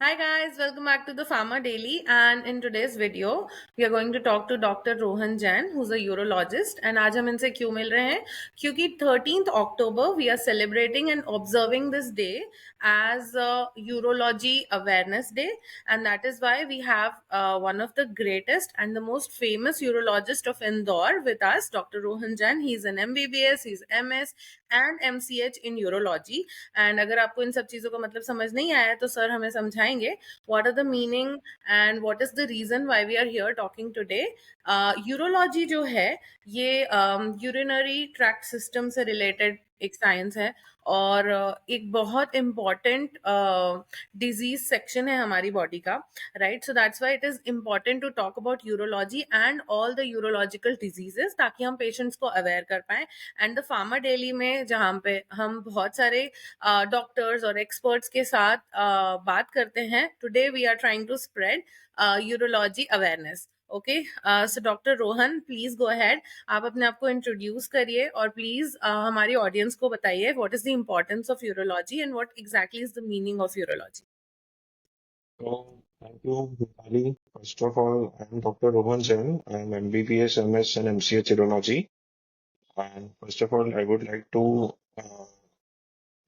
Hi guys, welcome back to the Pharma Daily. And in today's video, we are going to talk to Dr. Rohan Jain, who's a urologist. And आज हम इनसे क्यों मिल रहे हैं? क्योंकि 13th October we are celebrating and observing this day as Urology Awareness Day, and that is why we have one of the greatest and the most famous urologist of Indore with us, Dr. Rohan Jain. He's an MBBS, he's MS and MCH in urology. And अगर आपको इन सब चीज़ों का मतलब समझ नहीं आया है तो सर हमें समझाएंगे what are the meaning and what is the reason why we are here talking today. Urology जो है ये यूरिनरी ट्रैक्ट सिस्टम से रिलेटेड एक साइंस है और एक बहुत इम्पॉर्टेंट डिजीज सेक्शन है हमारी बॉडी का, right? So that's why it is important to talk about urology and all the urological diseases ताकि हम पेशेंट्स को अवेयर कर पाए। एंड द फार्मा डेली में जहाँ पे हम बहुत सारे डॉक्टर्स और एक्सपर्ट्स के साथ बात करते हैं, today we are trying to spread urology awareness. Okay, so doctor Rohan please go ahead. आप अपने आप को इंट्रोड्यूस करिए और प्लीज हमारी ऑडियंस को बताइए what is the importance of urology and what exactly is the meaning of urology. So, thank you, Vipali. First of all, I'm Dr. Rohan Jain. I'm MBBS, MS, and MCH Urology. And first of all, I would like to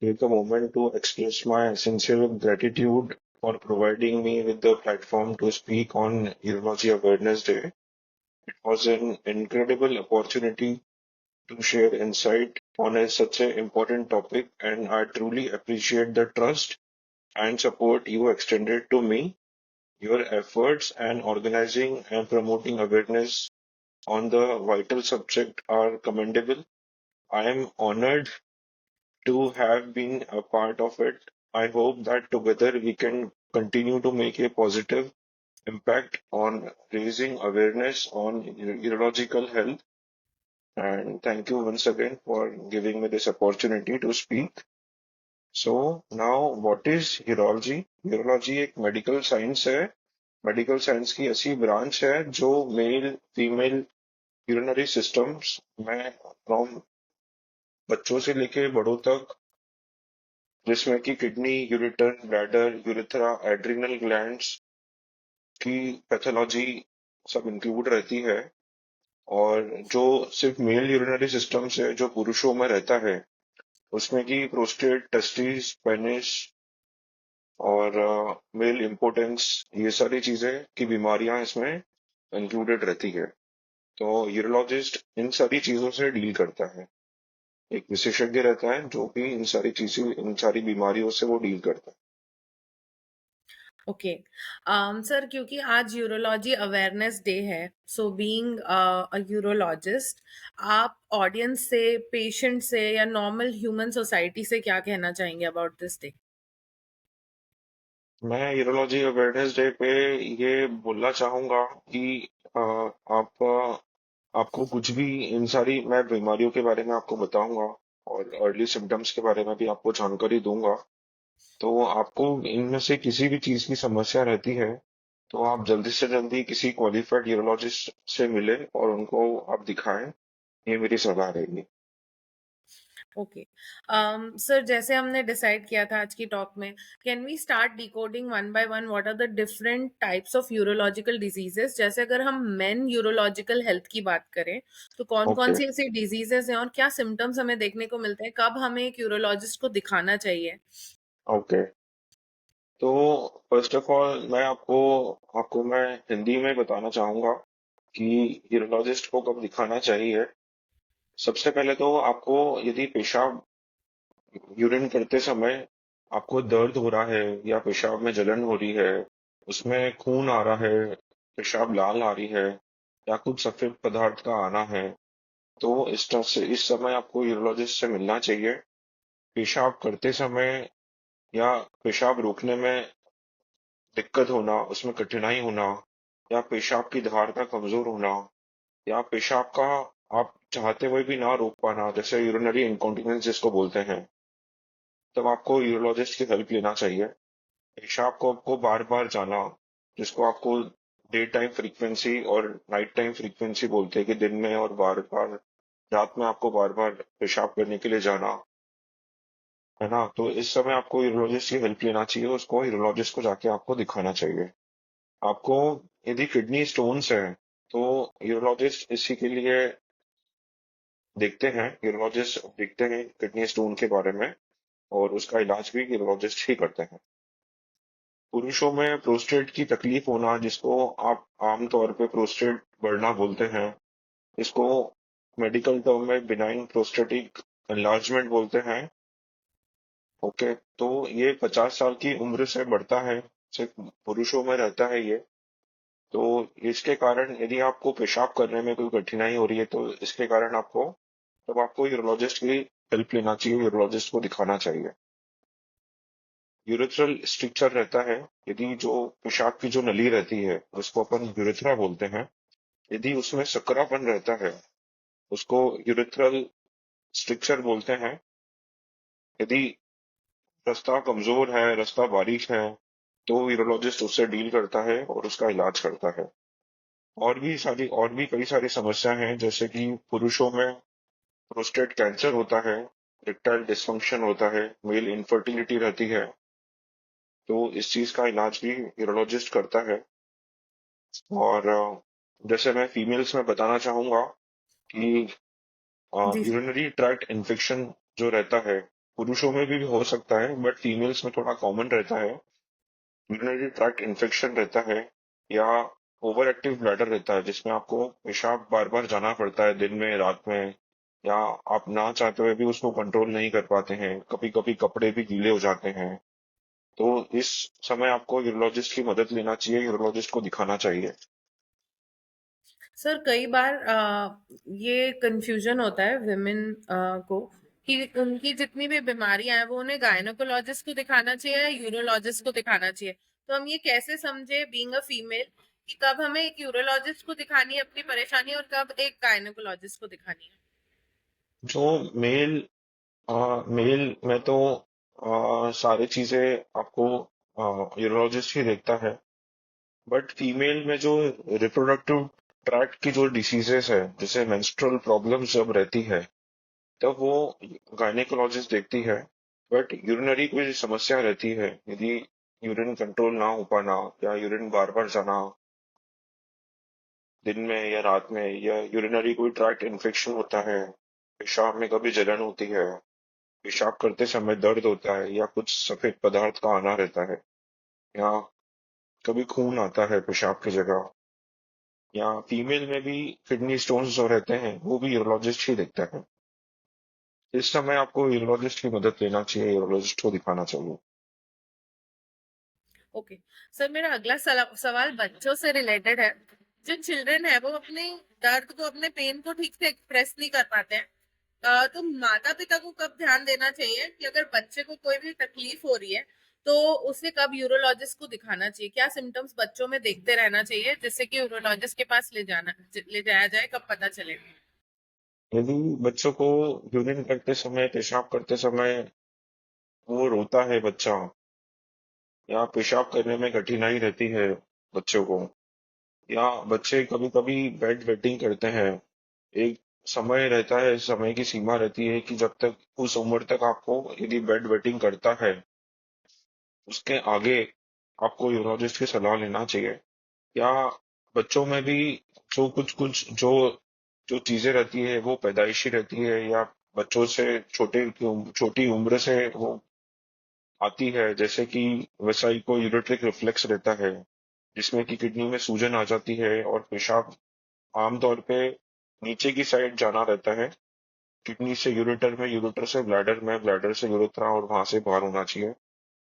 take a moment to express my sincere gratitude for providing me with the platform to speak on Urology Awareness Day. It was an incredible opportunity to share insight on such an important topic, and I truly appreciate the trust and support you extended to me. Your efforts and organizing and promoting awareness on the vital subject are commendable. I am honored to have been a part of it. I hope that together we can continue to make a positive impact on raising awareness on urological health. And thank you once again for giving me this opportunity to speak. So now what is urology? Urology एक medical science है। Medical science की ऐसी branch है जो male female urinary systems में from बच्चों से लेके बड़ों तक, जिसमें कि kidney, ureter, bladder, urethra, adrenal glands की पैथोलॉजी सब इंक्लूड रहती है। और जो सिर्फ मेल यूरिनरी सिस्टम से जो पुरुषों में रहता है उसमें कि प्रोस्टेट, टेस्टिस, पेनिस और मेल इम्पोर्टेंस, ये सारी चीजें की बीमारियां इसमें इंक्लूडेड रहती है। तो यूरोलॉजिस्ट इन सारी चीजों से डील करता है। एक विशेषज्ञ रहता है जो कि इन सारी बीमारियों से वो डील करता है। ओके सर, क्योंकि आज यूरोलॉजी अवेयरनेस डे है, सो बीइंग अ यूरोलॉजिस्ट, आप ऑडियंस से, पेशेंट से या नॉर्मल ह्यूमन सोसाइटी से क्या कहना चाहेंगे अबाउट दिस डे? मैं यूरोलॉजी अवेयरनेस डे पे ये बोलना चाहूंगा कि आपको कुछ भी इन सारी मैं बीमारियों के बारे में आपको बताऊंगा और अर्ली सिम्टम्स के बारे में भी आपको जानकारी दूंगा। तो आपको इनमें से किसी भी चीज की समस्या रहती है तो आप जल्दी से जल्दी किसी क्वालिफाइड यूरोलॉजिस्ट से मिले और उनको आप दिखाएं। ये मेरी सलाह रहेगी। ओके सर, जैसे हमने डिसाइड किया था आज की टॉक में, can we start decoding one by one what are the different types of urological diseases? जैसे अगर हम मेन यूरोलॉजिकल हेल्थ की बात करें तो कौन कौन ओके। सी ऐसी डिजीजेस हैं और क्या सिम्टम्स हमें देखने को मिलते हैं, कब हमें एक यूरोलॉजिस्ट को दिखाना चाहिए? ओके। तो फर्स्ट ऑफ ऑल मैं हिंदी में बताना चाहूंगा कि यूरोलॉजिस्ट को कब दिखाना चाहिए। सबसे पहले तो आपको यदि पेशाब यूरिन करते समय आपको दर्द हो रहा है या पेशाब में जलन हो रही है, उसमें खून आ रहा है, पेशाब लाल आ रही है या कुछ सफेद पदार्थ का आना है, तो इस समय आपको यूरोलॉजिस्ट से मिलना चाहिए। पेशाब करते समय या पेशाब रोकने में दिक्कत होना, उसमें कठिनाई होना या पेशाब की धार का कमजोर होना या पेशाब का आप चाहते हुए भी ना रोक पाना, जैसे यूरिनरी इनकॉन्टिनेंस जिसको बोलते हैं, तब आपको यूरोलॉजिस्ट की हेल्प लेना चाहिए। पेशाब को आपको बार बार जाना, जिसको आपको डे टाइम फ्रीक्वेंसी और नाइट टाइम फ्रीक्वेंसी बोलते हैं, कि दिन में और बार बार रात में आपको बार बार पेशाब करने के लिए जाना। है ना। तो इस समय आपको यूरोलॉजिस्ट की हेल्प लेना चाहिए, उसको यूरोलॉजिस्ट को जाके आपको दिखाना चाहिए। आपको यदि किडनी स्टोन्स है तो यूरोलॉजिस्ट इसी के लिए देखते हैं, यूरोलॉजिस्ट देखते हैं किडनी स्टोन के बारे में, और उसका इलाज भी यूरोलॉजिस्ट ही करते हैं। पुरुषों में प्रोस्टेट की तकलीफ होना, जिसको आप आमतौर पे प्रोस्टेट बढ़ना बोलते हैं, इसको मेडिकल टर्म में बिनाइन प्रोस्टेटिक एनलार्जमेंट बोलते हैं। ओके, तो ये 50 साल की उम्र से बढ़ता है, सिर्फ पुरुषों में रहता है ये। तो इसके कारण यदि आपको पेशाब करने में कोई कठिनाई हो रही है तो इसके कारण आपको, तब आपको यूरोलॉजिस्ट की हेल्प लेना चाहिए, यूरोलॉजिस्ट को दिखाना चाहिए। यूरेथ्रल स्ट्रक्चर रहता है, यदि जो पेशाब की जो नली रहती है उसको अपन यूरेथ्रा बोलते हैं, यदि उसमें सकरापन रहता है उसको यूरेथ्रल स्ट्रक्चर बोलते हैं। यदि रास्ता कमजोर है, रास्ता बारीक है, तो यूरोलॉजिस्ट उससे डील करता है और उसका इलाज करता है। और भी कई सारी समस्या हैं, जैसे कि पुरुषों में प्रोस्टेट कैंसर होता है, इरेक्टाइल डिसफंक्शन होता है, मेल इनफर्टिलिटी रहती है, तो इस चीज का इलाज भी यूरोलॉजिस्ट करता है। और जैसे मैं फीमेल्स में बताना चाहूंगा कि जी सर। यूरिनरी ट्रैक्ट इन्फेक्शन जो रहता है, पुरुषों में भी हो सकता है बट फीमेल्स में थोड़ा कॉमन रहता है। यूरिनरी ट्रैक्ट इन्फेक्शन रहता है, या ओवर एक्टिव ब्लैडर रहता है, जिसमें आपको पेशाब बार बार जाना पड़ता है, दिन में रात में, या आप ना चाहते हुए भी उसको कंट्रोल नहीं कर पाते हैं, कभी कभी कपड़े भी गीले हो जाते हैं। तो इस समय आपको यूरोलॉजिस्ट की मदद लेना चाहिए, यूरोलॉजिस्ट को दिखाना चाहिए। सर कई बार ये कंफ्यूजन होता है विमेन को कि उनकी जितनी भी बीमारियां हैं वो उन्हें गायनोकोलॉजिस्ट को दिखाना चाहिए या यूरोलॉजिस्ट को दिखाना चाहिए। तो हम ये कैसे समझे बीइंग अ फीमेल कि कब हमें एक यूरोलॉजिस्ट को दिखानी है अपनी परेशानी और कब एक गायनोकोलॉजिस्ट को दिखानी है। जो मेल मेल में तो सारी चीजें आपको यूरोलॉजिस्ट ही देखता है, बट फीमेल में जो रिप्रोडक्टिव ट्रैक्ट की जो डिसीजेस है, जैसे मेंस्ट्रुअल प्रॉब्लम्स जब रहती है, तब वो गायनेकोलॉजिस्ट देखती है। बट यूरिनरी कोई समस्या रहती है, यदि यूरिन कंट्रोल ना हो पाना, या यूरिन बार बार जाना दिन में या रात में, या यूरिनरी कोई ट्रैक्ट इन्फेक्शन होता है, पेशाब में कभी जलन होती है, पेशाब करते समय दर्द होता है, या कुछ सफेद पदार्थ का आना रहता है, या कभी खून आता है पेशाब की जगह, या फीमेल में भी किडनी स्टोन्स जो रहते हैं वो भी यूरोलॉजिस्ट ही देखता है। इस समय आपको यूरोलॉजिस्ट की मदद लेना चाहिए, यूरोलॉजिस्ट को दिखाना चाहिए। ओके। सर मेरा अगला सवाल बच्चों से रिलेटेड है। जो चिल्ड्रन है वो अपने दर्द को अपने पेन को ठीक से एक्सप्रेस नहीं कर पाते हैं। तो माता पिता को कब ध्यान देना चाहिए कि अगर बच्चे को कोई भी तकलीफ हो रही है तो उसे कब यूरोलॉजिस्ट को दिखाना चाहिए, क्या सिम्टम्स बच्चों में देखते रहना चाहिए जिससे कि यूरोलॉजिस्ट के पास ले जाया जाए, कब पता चलेगा। यदि बच्चों को यूरिन करते समय, पेशाब करते समय वो रोता है बच्चा, या पेशाब करने में कठिनाई रहती है बच्चों को, या बच्चे कभी कभी बेड वेटिंग करते हैं, एक समय रहता है, समय की सीमा रहती है कि जब तक उस उम्र तक आपको, यदि बेड वेटिंग करता है, उसके आगे आपको यूरोलॉजिस्ट की सलाह लेना चाहिए। या बच्चों में भी जो कुछ कुछ जो जो चीजें रहती है वो पैदाइशी रहती है, या बच्चों से छोटी उम्र से वो आती है, जैसे कि वसाई को यूरेट्रिक रिफ्लेक्स रहता है, जिसमें कि किडनी में सूजन आ जाती है और पेशाब आमतौर पे नीचे की साइड जाना रहता है, किडनी से यूरेटर में, यूरेटर से ब्लैडर में, ब्लैडर से यूरेथ्रा, और वहां से बाहर होना चाहिए।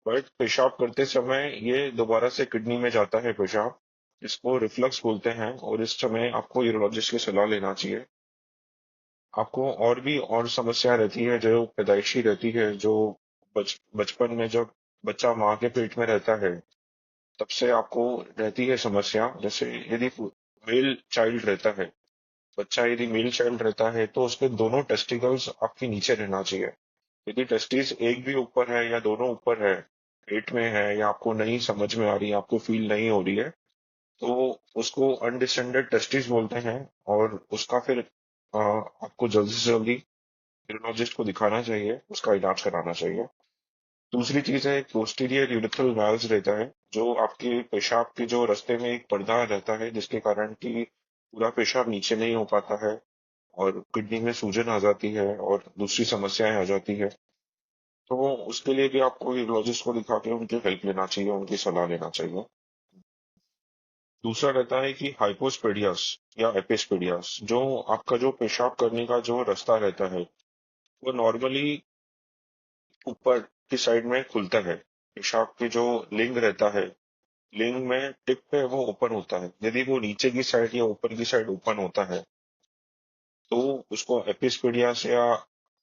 बट पेशाब करते समय ये दोबारा से किडनी में जाता है पेशाब, जिसको रिफ्लक्स बोलते हैं, और इस समय आपको यूरोलॉजिस्ट की सलाह लेना चाहिए। आपको और भी और समस्या रहती है जो पैदाइशी रहती है, जो बचपन में जब बच्चा माँ के पेट में रहता है तब से आपको रहती है समस्या। जैसे यदि मेल चाइल्ड रहता है, बच्चा यदि मेल चाइल्ड रहता है, तो उसके दोनों टेस्टिकल्स आपके नीचे रहना चाहिए। यदि टेस्टिस एक भी ऊपर है या दोनों ऊपर है, पेट में है, या आपको नहीं समझ में आ रही है, आपको फील नहीं हो रही है, तो उसको अनडिसेंडेड टेस्टिस बोलते हैं। और उसका फिर आपको जल्दी से जल्दी यूरोलॉजिस्ट को दिखाना चाहिए, उसका इलाज कराना चाहिए। दूसरी चीज है, एक पोस्टीरियर यूरेथ्रल वाल्व्स रहता है, जो आपके पेशाब के जो रास्ते में एक पर्दा रहता है, जिसके कारण कि पूरा पेशाब नीचे नहीं हो पाता है और किडनी में सूजन आ जाती है और दूसरी समस्याएं आ जाती है। तो उसके लिए भी आपको यूरोलॉजिस्ट को दिखा के उनकी हेल्प लेना चाहिए, उनकी सलाह लेना चाहिए। दूसरा रहता है कि हाइपोस्पेडियास या एपिस्पेडियास, जो आपका जो पेशाब करने का जो रास्ता रहता है, वो नॉर्मली ऊपर की साइड में खुलता है। पेशाब की जो लिंग रहता है, लिंग में टिप पे वो ओपन होता है। यदि वो नीचे की साइड या ऊपर की साइड ओपन होता है, तो उसको एपिस्पेडियास या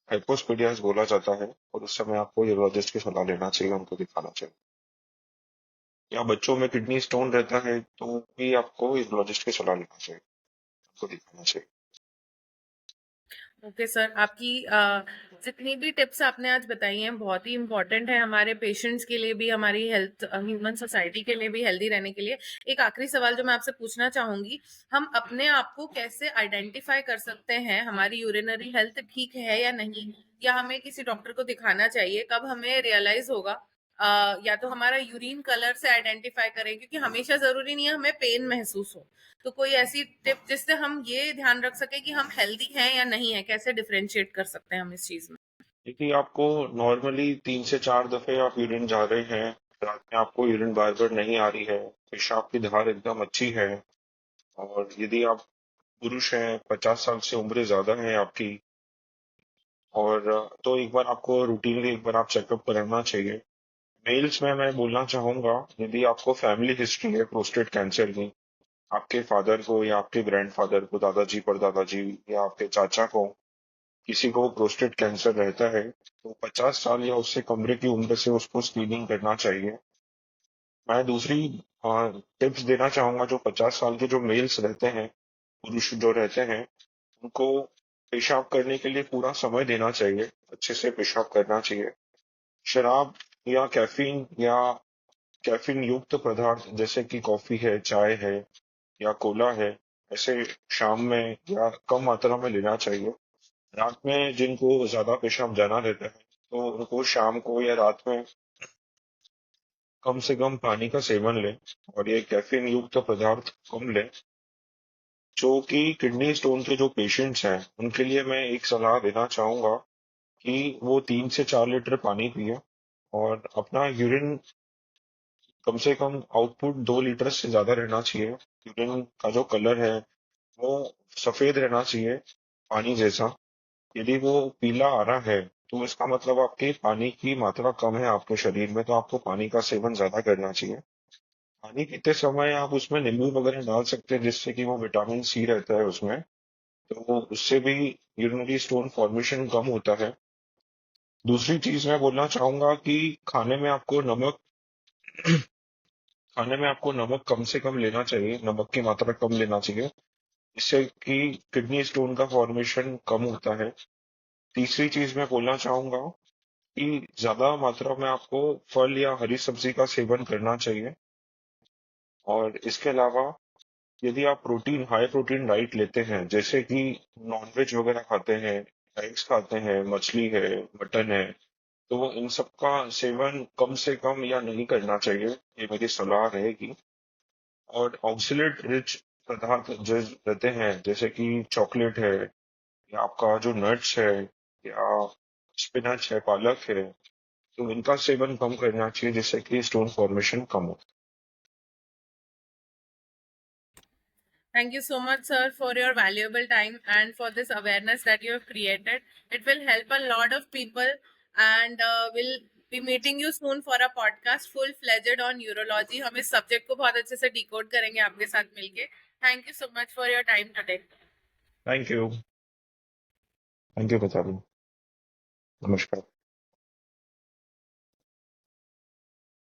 हाइपोस्पेडियास बोला जाता है, और उस समय आपको यूरोलॉजिस्ट की सलाह लेना चाहिए, उनको दिखाना चाहिए। या बच्चों में किडनी स्टोन रहता है, तो भी आपको यूरोलॉजिस्ट की सलाह लेना चाहिए, उनको दिखाना चाहिए। ओके सर, आपकी जितनी भी टिप्स आपने आज बताई हैं बहुत ही इम्पोर्टेंट है हमारे पेशेंट्स के लिए भी, हमारी हेल्थ ह्यूमन सोसाइटी के लिए भी हेल्दी रहने के लिए। एक आखिरी सवाल जो मैं आपसे पूछना चाहूंगी, हम अपने आप को कैसे आइडेंटिफाई कर सकते हैं हमारी यूरिनरी हेल्थ ठीक है या नहीं, या हमें किसी डॉक्टर को दिखाना चाहिए? कब हमें रियलाइज होगा? या तो हमारा यूरिन कलर से आइडेंटिफाई करें, क्योंकि हमेशा जरूरी नहीं है हमें पेन महसूस हो। तो कोई ऐसी टिप जिससे हम ये ध्यान रख सके कि हम हेल्दी हैं या नहीं है, कैसे डिफरेंशिएट कर सकते हैं हम इस चीज में? देखिए, आपको नॉर्मली 3 से 4 दफे आप यूरिन जा रहे हैं, रात में आपको यूरिन बार बार नहीं आ रही है, पेशाब की धार एकदम अच्छी है, और यदि आप पुरुष हैं, 50 साल से उम्र ज्यादा है आपकी, और तो एक बार आपको रूटीनली एक बार आप चेकअप कराना चाहिए। मेल्स में मैं बोलना चाहूंगा, यदि आपको फैमिली हिस्ट्री है प्रोस्टेट कैंसर की, आपके फादर को या आपके ग्रैंडफादर को, दादाजी परदादाजी या आपके चाचा को किसी को प्रोस्टेट कैंसर रहता है, तो 50 साल या उससे कम की उम्र से उसको स्क्रीनिंग करना चाहिए। मैं दूसरी टिप्स देना चाहूंगा, जो 50 साल के जो मेल्स रहते हैं, पुरुष जो रहते हैं, उनको पेशाब करने के लिए पूरा समय देना चाहिए, अच्छे से पेशाब करना चाहिए। शराब या कैफीन युक्त पदार्थ जैसे कि कॉफी है, चाय है या कोला है, ऐसे शाम में या कम मात्रा में लेना चाहिए। रात में जिनको ज्यादा पेशाब जाना रहता है, तो उनको शाम को या रात में कम से कम पानी का सेवन लें, और ये कैफीन युक्त पदार्थ कम लें। जो कि किडनी स्टोन के जो पेशेंट्स हैं, उनके लिए मैं एक सलाह देना चाहूंगा कि वो 3 से 4 लीटर पानी पिए, और अपना यूरिन कम से कम आउटपुट 2 लीटर से ज्यादा रहना चाहिए। यूरिन का जो कलर है, वो सफेद रहना चाहिए, पानी जैसा। यदि वो पीला आ रहा है, तो इसका मतलब आपके पानी की मात्रा कम है आपके शरीर में, तो आपको पानी का सेवन ज्यादा करना चाहिए। पानी पीते समय आप उसमें नींबू वगैरह डाल सकते हैं, जिससे कि वो विटामिन सी रहता है उसमें, तो उससे भी यूरिनरी स्टोन फॉर्मेशन कम होता है। दूसरी चीज मैं बोलना चाहूंगा कि खाने में आपको नमक कम से कम लेना चाहिए, नमक की मात्रा कम लेना चाहिए, इससे कि किडनी स्टोन का फॉर्मेशन कम होता है। तीसरी चीज मैं बोलना चाहूंगा कि ज्यादा मात्रा में आपको फल या हरी सब्जी का सेवन करना चाहिए। और इसके अलावा, यदि आप हाई प्रोटीन डाइट लेते हैं, जैसे कि नॉनवेज वगैरह खाते हैं, एग्स खाते हैं, मछली है, मटन है, तो इन सब का सेवन कम से कम या नहीं करना चाहिए, ये मेरी सलाह रहेगी। और ऑक्सीलेट रिच पदार्थ जो रहते हैं, जैसे कि चॉकलेट है, या आपका जो नट्स है, या स्पिनच है, पालक है, तो इनका सेवन कम करना चाहिए, जिससे कि स्टोन फॉर्मेशन कम हो। Thank you so much, sir, for your valuable time and for this awareness that you have created. It will help a lot of people, and we'll be meeting you soon for a podcast full fledged on urology. हम इस subject को बहुत अच्छे से decode करेंगे आपके साथ मिलके। Thank you so much for your time today. Thank you. Thank you, बता। नमस्कार।